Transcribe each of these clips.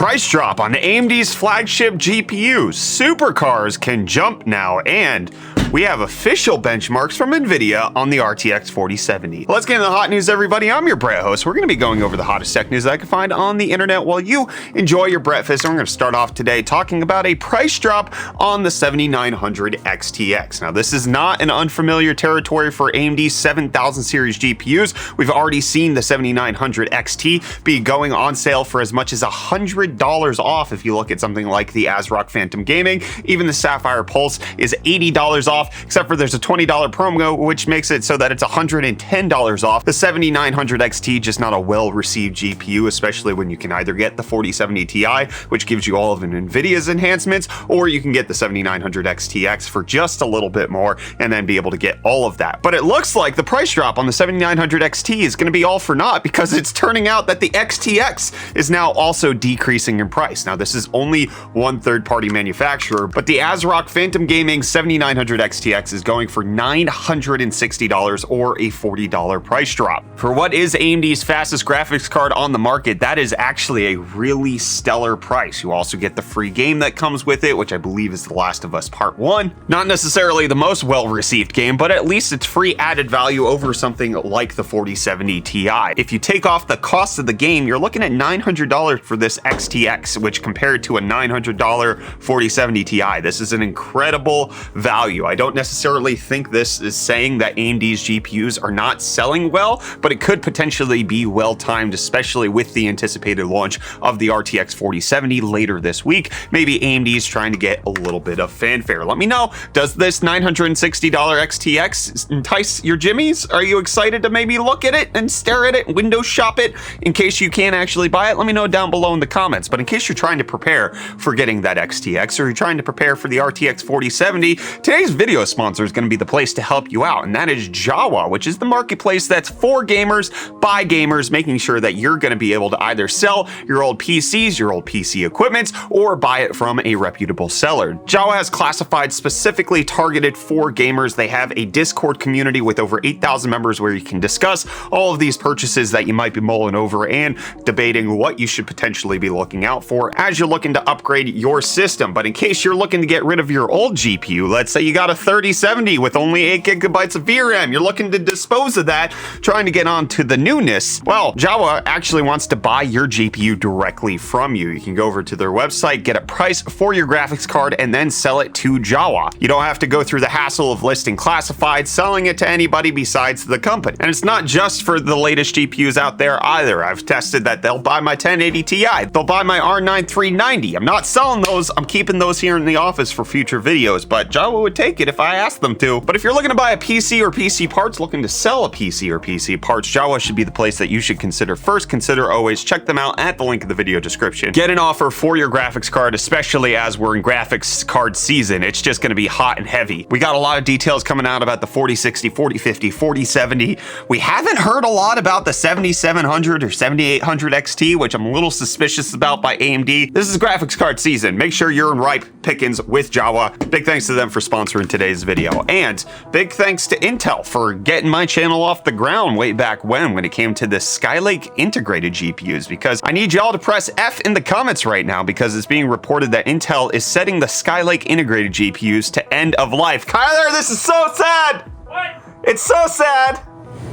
Price drop on AMD's flagship GPUs. Supercars can jump now, and we have official benchmarks from Nvidia on the RTX 4070. Let's get into the hot news, everybody. I'm your Brett host. We're going to be going over the hottest tech news I can find on the internet while you enjoy your breakfast. And we're going to start off today talking about a price drop on the 7900 XTX. Now, this is not an unfamiliar territory for AMD's 7000 series GPUs. We've already seen the 7900 XT be going on sale for as much as $100 off if you look at something like the ASRock Phantom Gaming. Even the Sapphire Pulse is $80 off, except for there's a $20 promo, which makes it so that it's $110 off. The 7900 XT, just not a well-received GPU, especially when you can either get the 4070 Ti, which gives you all of Nvidia's enhancements, or you can get the 7900 XTX for just a little bit more and then be able to get all of that. But it looks like the price drop on the 7900 XT is going to be all for naught, because it's turning out that the XTX is now also decreasing in price. Now, this is only one third-party manufacturer, but the ASRock Phantom Gaming 7900 XTX is going for $960 or a $40 price drop. For what is AMD's fastest graphics card on the market, that is actually a really stellar price. You also get the free game that comes with it, which I believe is The Last of Us Part 1. Not necessarily the most well-received game, but at least it's free added value over something like the 4070 Ti. If you take off the cost of the game, you're looking at $900 for this XTX, which compared to a $900 4070 Ti, this is an incredible value. I don't necessarily think this is saying that AMD's GPUs are not selling well, but it could potentially be well timed, especially with the anticipated launch of the RTX 4070 later this week. Maybe AMD is trying to get a little bit of fanfare. Let me know, does this $960 XTX entice your jimmies? Are you excited to maybe look at it and stare at it, window shop it, in case you can't actually buy it? Let me know down below in the comments. But in case you're trying to prepare for getting that XTX, or you're trying to prepare for the RTX 4070, today's video sponsor is going to be the place to help you out, and that is Jawa, which is the marketplace that's for gamers, by gamers, making sure that you're going to be able to either sell your old PCs, your old PC equipment, or buy it from a reputable seller. Jawa has classified specifically targeted for gamers. They have a Discord community with over 8,000 members where you can discuss all of these purchases that you might be mulling over and debating what you should potentially be looking out for as you're looking to upgrade your system. But in case you're looking to get rid of your old GPU, let's say you got a 3070 with only 8 gigabytes of VRAM, you're looking to dispose of that, trying to get on to the newness, well, Jawa actually wants to buy your GPU directly from you. You can go over to their website, get a price for your graphics card, and then sell it to Jawa. You don't have to go through the hassle of listing classified, selling it to anybody besides the company. And it's not just for the latest GPUs out there either. I've tested that they'll buy my 1080 Ti, they'll buy my R9 390. I'm not selling those, I'm keeping those here in the office for future videos, but Jawa would take it if I asked them to. But if you're looking to buy a PC or PC parts, looking to sell a PC or PC parts, Jawa should be the place that you should consider first. Consider always check them out at the link in the video description. Get an offer for your graphics card, especially as we're in graphics card season. It's just going to be hot and heavy. We got a lot of details coming out about the 4060, 4050, 4070. We haven't heard a lot about the 7700 or 7800 XT, which I'm a little suspicious about by AMD. This is graphics card season. Make sure you're in ripe pickings with Jawa. Big thanks to them for sponsoring today's video. And big thanks to Intel for getting my channel off the ground way back when it came to the Skylake integrated GPUs, because I need y'all to press F in the comments right now, because it's being reported that Intel is setting the Skylake integrated GPUs to end of life. Kyler, this is so sad! What? It's so sad!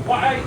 Why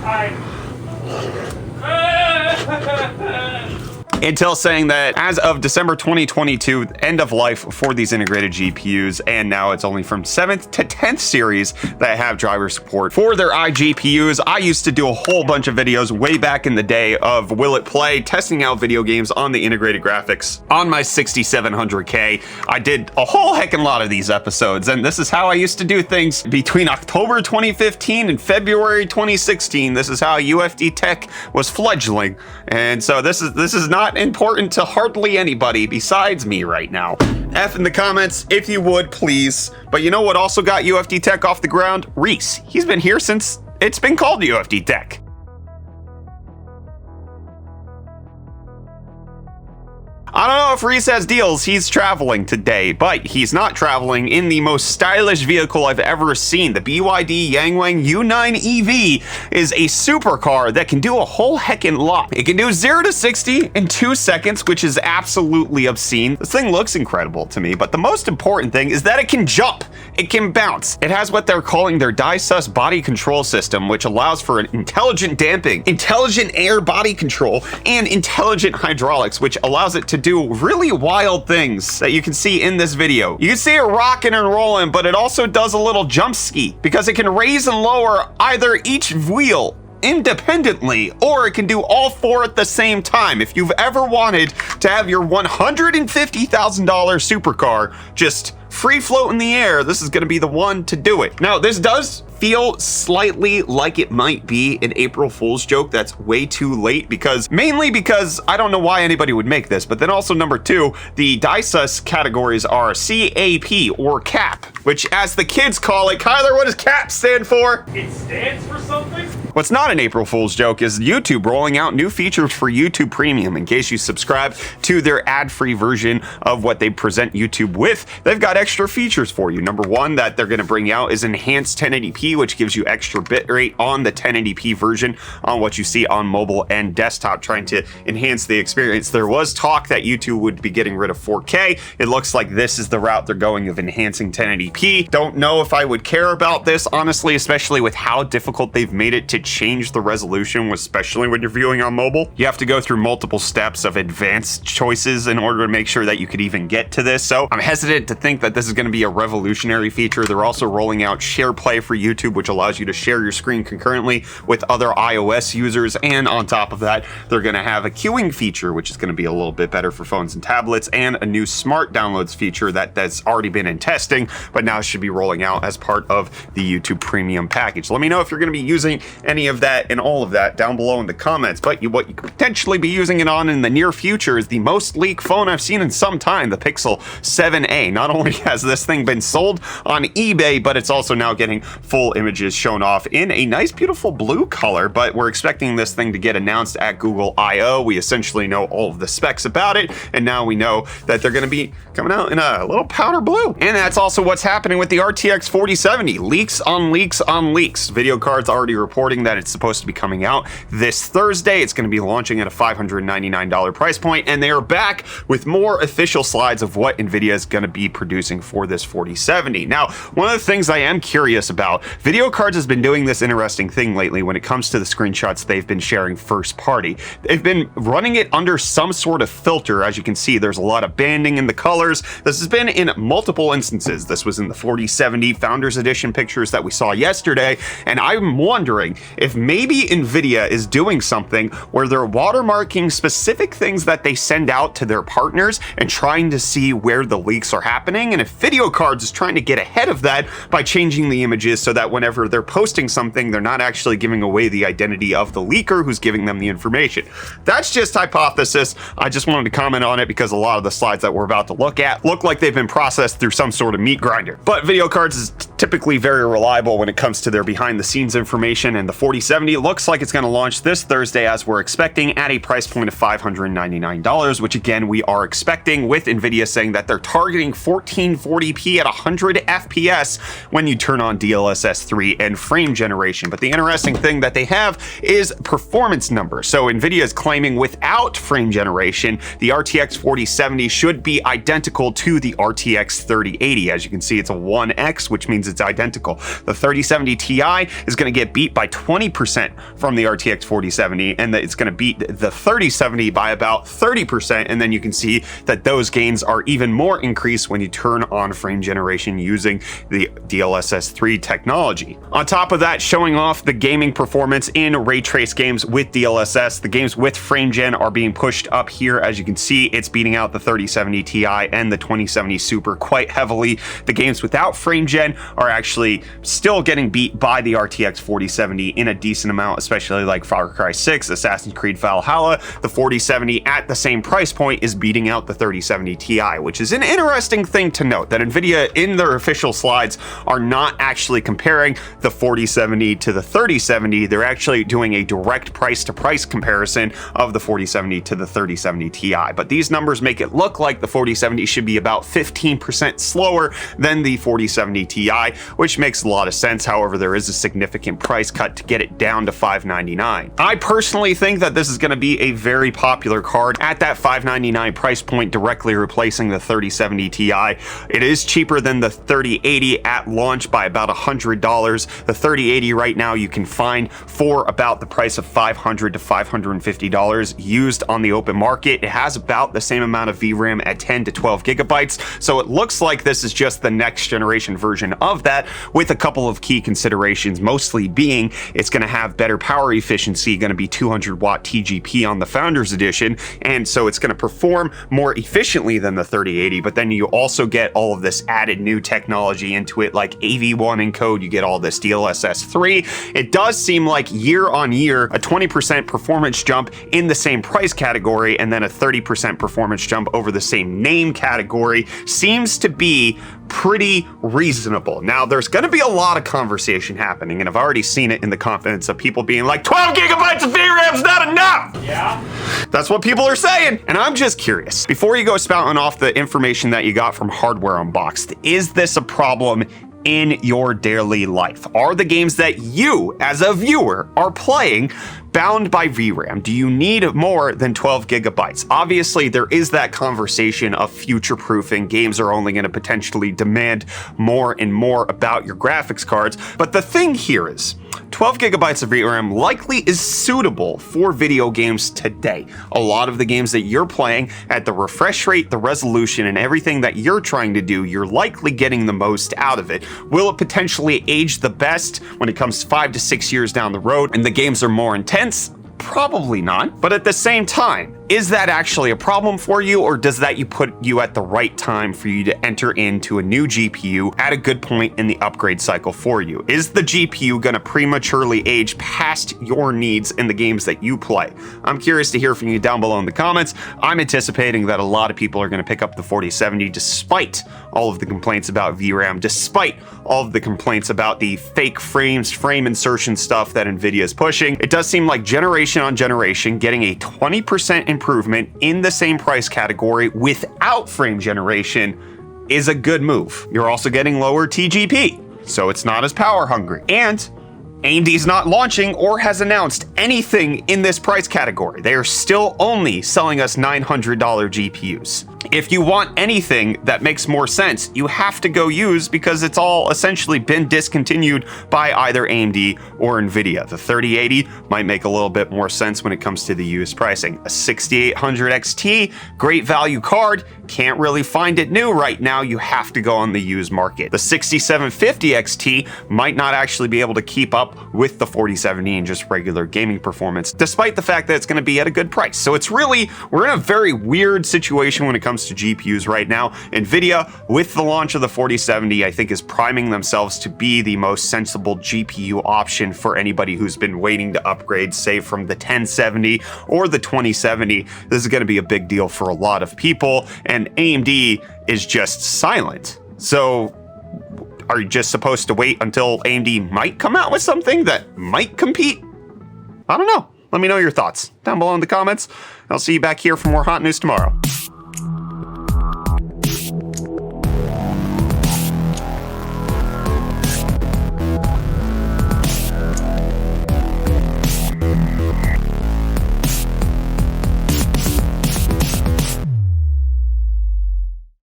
Intel saying that as of December 2022, end of life for these integrated GPUs, and now it's only from 7th to 10th series that have driver support for their iGPUs. I used to do a whole bunch of videos way back in the day of Will It Play, testing out video games on the integrated graphics on my 6700K. I did a whole heckin' lot of these episodes, and this is how I used to do things between October 2015 and February 2016. This is how UFD tech was fledgling, and so this is not important to hardly anybody besides me right now. F in the comments if you would, please. But you know what also got UFD tech off the ground? Reece. He's been here since it's been called UFD tech. I don't know if Reece has deals. He's traveling today, but he's not traveling in the most stylish vehicle I've ever seen. The BYD Yangwang U9 EV is a supercar that can do a whole heckin' lot. It can do 0 to 60 in 2 seconds, which is absolutely obscene. This thing looks incredible to me, but the most important thing is that it can jump. It can bounce. It has what they're calling their DieSus body control system, which allows for an intelligent damping, intelligent air body control, and intelligent hydraulics, which allows it to do really wild things that you can see in this video. You can see it rocking and rolling, but it also does a little jump ski because it can raise and lower either each wheel independently, or it can do all four at the same time. If you've ever wanted to have your $150,000 supercar just free float in the air, this is going to be the one to do it. Now, this does feel slightly like it might be an April Fool's joke that's way too late, mainly because I don't know why anybody would make this, but then also number two, the DieSus categories are CAP or CAP, which as the kids call it. Kyler, what does CAP stand for? It stands for something? What's not an April Fool's joke is YouTube rolling out new features for YouTube Premium. In case you subscribe to their ad-free version of what they present YouTube with, they've got extra features for you. Number one that they're going to bring out is enhanced 1080p, which gives you extra bitrate on the 1080p version on what you see on mobile and desktop, trying to enhance the experience. There was talk that YouTube would be getting rid of 4K. It looks like this is the route they're going, of enhancing 1080p. Don't know if I would care about this, honestly, especially with how difficult they've made it to change the resolution, especially when you're viewing on mobile. You have to go through multiple steps of advanced choices in order to make sure that you could even get to this. So I'm hesitant to think that this is going to be a revolutionary feature. They're also rolling out Share Play for YouTube, which allows you to share your screen concurrently with other iOS users. And on top of that, they're going to have a queuing feature, which is going to be a little bit better for phones and tablets, and a new smart downloads feature that's already been in testing, but now should be rolling out as part of the YouTube Premium package. Let me know if you're going to be using any of that and all of that down below in the comments. But what you could potentially be using it on in the near future is the most leaked phone I've seen in some time, the Pixel 7a. Not only has this thing been sold on eBay, but it's also now getting full images shown off in a nice, beautiful blue color. But we're expecting this thing to get announced at Google I/O. We essentially know all of the specs about it, and now we know that they're going to be coming out in a little powder blue. And that's also what's happening with the RTX 4070. Leaks on leaks on leaks. Video Card's already reporting that it's supposed to be coming out this Thursday. It's going to be launching at a $599 price point, and they are back with more official slides of what Nvidia is going to be producing for this 4070. Now, one of the things I am curious about, Video Cards has been doing this interesting thing lately when it comes to the screenshots they've been sharing first party. They've been running it under some sort of filter. As you can see, there's a lot of banding in the colors. This has been in multiple instances. This was in the 4070 Founders Edition pictures that we saw yesterday, and I'm wondering if maybe Nvidia is doing something where they're watermarking specific things that they send out to their partners and trying to see where the leaks are happening, and if Video Cards is trying to get ahead of that by changing the images so that whenever they're posting something, they're not actually giving away the identity of the leaker who's giving them the information. That's just hypothesis. I just wanted to comment on it because a lot of the slides that we're about to look at look like they've been processed through some sort of meat grinder. But Video Cards is typically very reliable when it comes to their behind the scenes information, and the 4070 looks like it's going to launch this Thursday as we're expecting at a price point of $599, which again we are expecting, with Nvidia saying that they're targeting 1440p at 100 FPS when you turn on DLSS 3 and frame generation. But the interesting thing that they have is performance numbers. So Nvidia is claiming without frame generation, the RTX 4070 should be identical to the RTX 3080. As you can see, it's a 1x, which means it's identical. The 3070 Ti is going to get beat by 20% from the RTX 4070, and it's going to beat the 3070 by about 30%. And then you can see that those gains are even more increased when you turn on frame generation using the DLSS 3 technology. On top of that, showing off the gaming performance in ray trace games with DLSS, the games with frame gen are being pushed up here. As you can see, it's beating out the 3070 Ti and the 2070 Super quite heavily. The games without frame gen are actually still getting beat by the RTX 4070 in a decent amount, especially like Far Cry 6, Assassin's Creed Valhalla. The 4070 at the same price point is beating out the 3070 Ti, which is an interesting thing to note, that Nvidia in their official slides are not actually comparing the 4070 to the 3070. They're actually doing a direct price to price comparison of the 4070 to the 3070 Ti. But these numbers make it look like the 4070 should be about 15% slower than the 4070 Ti, which makes a lot of sense. However, there is a significant price cut to get it down to $599. I personally think that this is going to be a very popular card at that $599 price point, directly replacing the 3070 Ti. It is cheaper than the 3080 at launch by about $100. The 3080 right now you can find for about the price of $500 to $550 used on the open market. It has about the same amount of VRAM at 10 to 12 gigabytes, so it looks like this is just the next generation version of that, with a couple of key considerations, mostly being it's going to have better power efficiency, going to be 200 watt TGP on the Founders Edition, and so it's going to perform more efficiently than the 3080, but then you also get all of this added new technology into it, like AV1 encode, you get all this DLSS 3. It does seem like year on year, a 20% performance jump in the same price category, and then a 30% performance jump over the same name category seems to be pretty reasonable. Now, there's going to be a lot of conversation happening, and I've already seen it in the confidence of people being like, 12 gigabytes of VRAM's not enough! Yeah. That's what people are saying, and I'm just curious. Before you go spouting off the information that you got from Hardware Unboxed, is this a problem in your daily life? Are the games that you, as a viewer, are playing bound by VRAM? Do you need more than 12 gigabytes? Obviously, there is that conversation of future-proofing. Games are only going to potentially demand more and more about your graphics cards. But the thing here is, 12 gigabytes of VRAM likely is suitable for video games today. A lot of the games that you're playing, at the refresh rate, the resolution, and everything that you're trying to do, you're likely getting the most out of it. Will it potentially age the best when it comes 5 to 6 years down the road and the games are more intense? Probably not. But at the same time, is that actually a problem for you, or does that put you at the right time for you to enter into a new GPU at a good point in the upgrade cycle for you? Is the GPU going to prematurely age past your needs in the games that you play? I'm curious to hear from you down below in the comments. I'm anticipating that a lot of people are going to pick up the 4070 despite all of the complaints about VRAM, despite all of the complaints about the fake frames, frame insertion stuff that Nvidia is pushing. It does seem like generation on generation, getting a 20% improvement in the same price category without frame generation is a good move. You're also getting lower TGP, so it's not as power hungry. And AMD's not launching or has announced anything in this price category. They are still only selling us $900 GPUs. If you want anything that makes more sense, you have to go use, because it's all essentially been discontinued by either AMD or Nvidia. The 3080 might make a little bit more sense when it comes to the used pricing. A 6800 XT, great value card, can't really find it new right now. You have to go on the used market. The 6750 XT might not actually be able to keep up with the 4070 and just regular gaming performance, despite the fact that it's going to be at a good price. So it's really, we're in a very weird situation when it comes to GPUs right now. Nvidia, with the launch of the 4070, I think is priming themselves to be the most sensible GPU option for anybody who's been waiting to upgrade, say from the 1070 or the 2070. This is going to be a big deal for a lot of people, and AMD is just silent. So are you just supposed to wait until AMD might come out with something that might compete? I don't know. Let me know your thoughts down below in the comments. I'll see you back here for more hot news tomorrow.